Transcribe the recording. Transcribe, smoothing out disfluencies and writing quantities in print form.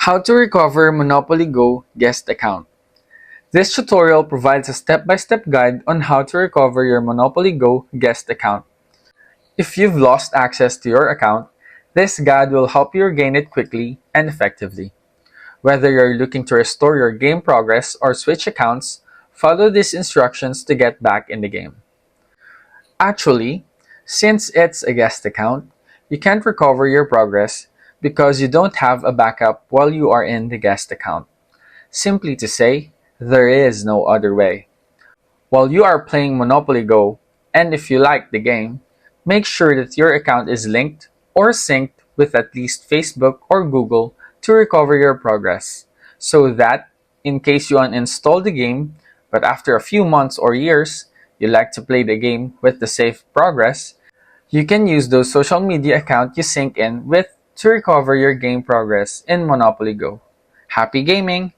How to recover Monopoly Go guest account. This tutorial provides a step-by-step guide on how to recover your Monopoly Go guest account. If you've lost access to your account, this guide will help you regain it quickly and effectively. Whether you're looking to restore your game progress or switch accounts, follow these instructions to get back in the game. Actually, since it's a guest account, you can't recover your progress because you don't have a backup while you are in the guest account. Simply to say, there is no other way. While you are playing Monopoly Go, and if you like the game, make sure that your account is linked or synced with at least Facebook or Google to recover your progress, so that, in case you uninstall the game, but after a few months or years, you like to play the game with the saved progress, you can use those social media accounts you sync in with to recover your game progress in Monopoly Go. Happy gaming!